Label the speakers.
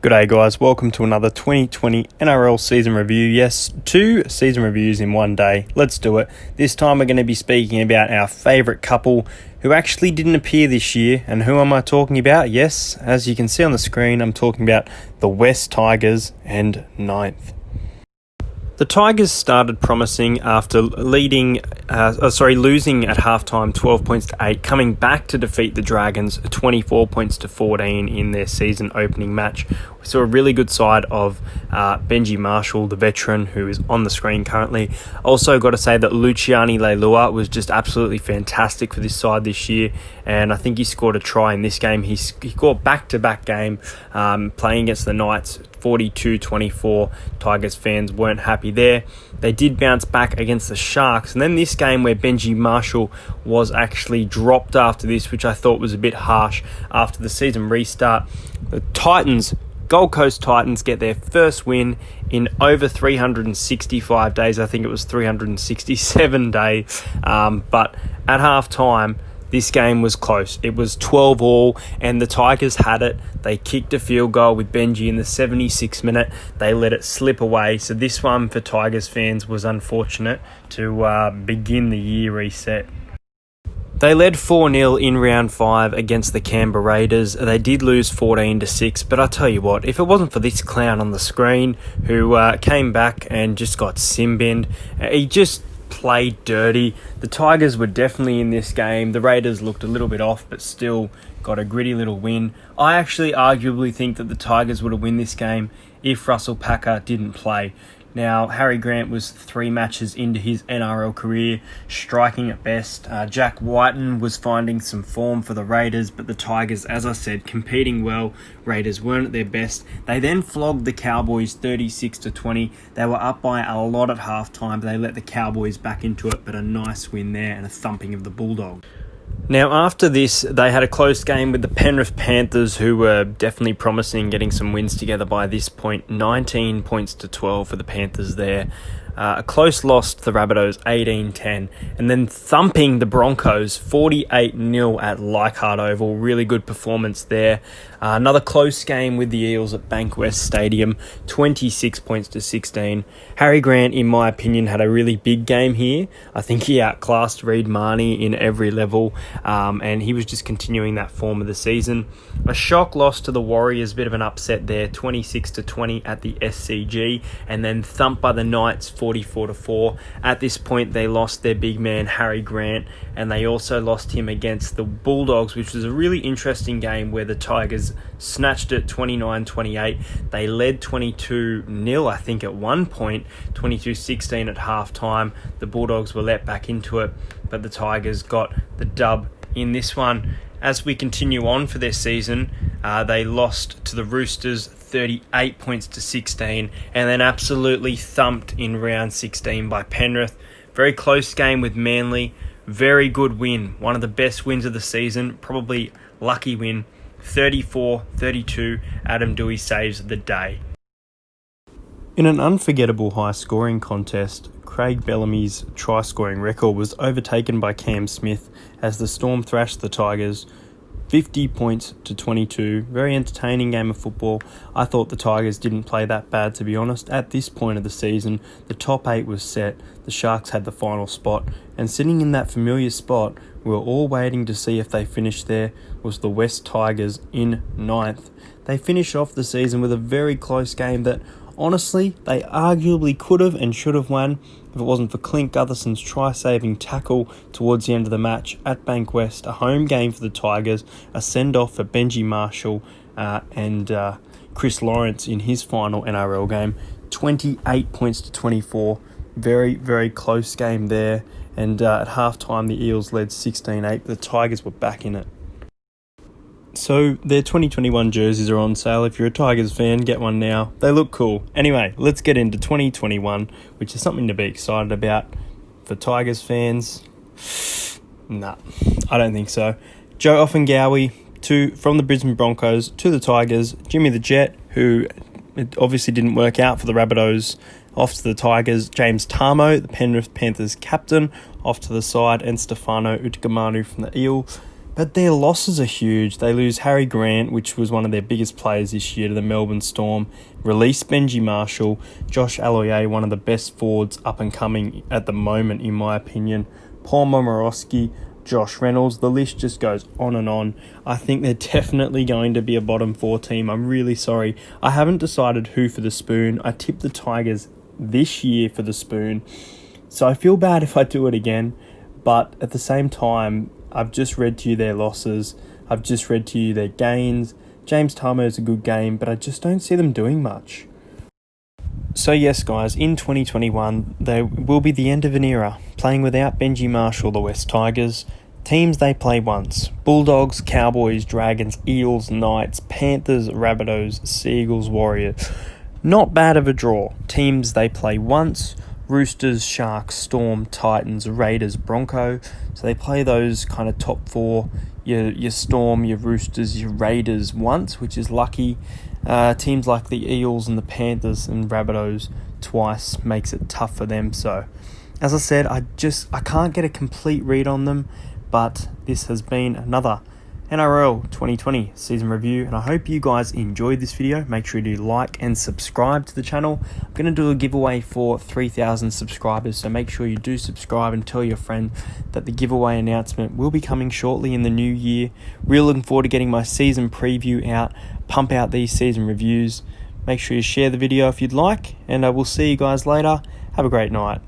Speaker 1: G'day guys, welcome to another 2020 NRL season review. Yes, 2 season reviews in one day. Let's do it. This time we're going to be speaking about our favourite couple who actually didn't appear this year. And who am I talking about? Yes, as you can see on the screen, I'm talking about the West Tigers and Ninth. The Tigers started promising after losing at halftime 12 points to 8, coming back to defeat the Dragons 24 points to 14 in their season opening match. We saw a really good side of Benji Marshall, the veteran who is on the screen currently. Also got to say that Luciani Leilua was just absolutely fantastic for this side this year, and I think he scored a try in this game. He scored back-to-back game playing against the Knights. 42-24. Tigers fans weren't happy there. They did bounce back against the Sharks, and then this game where Benji Marshall was actually dropped after this, which I thought was a bit harsh after the season restart. The Gold Coast Titans get their first win in over 365 days. I think it was 367 days. But at halftime, this game was close. It was 12-all, and the Tigers had it. They kicked a field goal with Benji in the 76th minute. They let it slip away. So this one for Tigers fans was unfortunate to begin the year reset. They led 4-0 in round 5 against the Canberra Raiders. They did lose 14-6, but I tell you what, if it wasn't for this clown on the screen who came back and just got sin-binned, he just played dirty. The Tigers were definitely in this game. The Raiders looked a little bit off, but still got a gritty little win. I actually arguably think that the Tigers would have won this game if Russell Packer didn't play. Now, Harry Grant was 3 matches into his NRL career, striking at best. Jack Whiten was finding some form for the Raiders, but the Tigers, as I said, competing well. Raiders weren't at their best. They then flogged the Cowboys 36-20. They were up by a lot at halftime, but they let the Cowboys back into it, but a nice win there and a thumping of the Bulldogs. Now, after this, they had a close game with the Penrith Panthers, who were definitely promising, getting some wins together by this point. 19 points to 12 for the Panthers there. A close loss to the Rabbitohs, 18-10, and then thumping the Broncos, 48-0 at Leichhardt Oval. Really good performance there. Another close game with the Eels at Bankwest Stadium, 26 points to 16. Harry Grant, in my opinion, had a really big game here. I think he outclassed Reid Marnie in every level, and he was just continuing that form of the season. A shock loss to the Warriors, bit of an upset there, 26-20 at the SCG, and then thumped by the Knights, 44-4. At this point, they lost their big man, Harry Grant, and they also lost him against the Bulldogs, which was a really interesting game where the Tigers snatched it 29-28. They led 22-0, I think, at one point, 22-16 at halftime. The Bulldogs were let back into it, but the Tigers got the dub in this one. As we continue on for their season, they lost to the Roosters 38 points to 16, and then absolutely thumped in round 16 by Penrith. Very close game with Manly. Very good win. One of the best wins of the season. Probably lucky win. 34-32. Adam Doueihi saves the day. In an unforgettable high-scoring contest, Craig Bellamy's try-scoring record was overtaken by Cam Smith as the Storm thrashed the Tigers 50 points to 22. Very entertaining game of football. I thought the Tigers didn't play that bad, to be honest. At this point of the season, the top 8 was set. The Sharks had the final spot, and sitting in that familiar spot, we were all waiting to see if they finished there, was the West Tigers in 9th. They finished off the season with a very close game that, honestly, they arguably could have and should have won if it wasn't for Clint Gutherson's try-saving tackle towards the end of the match at Bankwest. A home game for the Tigers, a send-off for Benji Marshall and Chris Lawrence in his final NRL game. 28 points to 24. Very, very close game there. And at halftime, the Eels led 16-8, but the Tigers were back in it. So their 2021 jerseys are on sale. If you're a Tigers fan, get one now. They look cool. Anyway, let's get into 2021, which is something to be excited about for Tigers fans. Nah, I don't think so. Joe Offengawi from the Brisbane Broncos to the Tigers. Jimmy the Jet, who it obviously didn't work out for the Rabbitohs, off to the Tigers. James Tarmo, the Penrith Panthers captain, off to the side, and Stefano Utoikamanu from the Eels. But their losses are huge. They lose Harry Grant, which was one of their biggest players this year, to the Melbourne Storm. Release Benji Marshall. Josh Aloiai, one of the best forwards up and coming at the moment, in my opinion. Paul Momorowski, Josh Reynolds. The list just goes on and on. I think they're definitely going to be a bottom 4 team. I'm really sorry. I haven't decided who for the Spoon. I tipped the Tigers this year for the Spoon. So I feel bad if I do it again. But at the same time, I've just read to you their losses. I've just read to you their gains. James Tarmo is a good game, but I just don't see them doing much. So yes, guys, in 2021, there will be the end of an era. Playing without Benji Marshall, the West Tigers. Teams they play once. Bulldogs, Cowboys, Dragons, Eels, Knights, Panthers, Rabbitohs, Seagulls, Warriors. Not bad of a draw. Teams they play once. Roosters, Sharks, Storm, Titans, Raiders, Bronco. So they play those kind of top 4, your Storm, your Roosters, your Raiders once, which is lucky. Teams like the Eels and the Panthers and Rabbitohs twice makes it tough for them. So, as I said, I can't get a complete read on them, but this has been another NRL 2020 season review, and I hope you guys enjoyed this video. Make sure you do like and subscribe to the channel. I'm going to do a giveaway for 3,000 subscribers, so make sure you do subscribe and tell your friend that the giveaway announcement will be coming shortly in the new year. Really looking forward to getting my season preview out, pump out these season reviews. Make sure you share the video if you'd like, and I will see you guys later. Have a great night.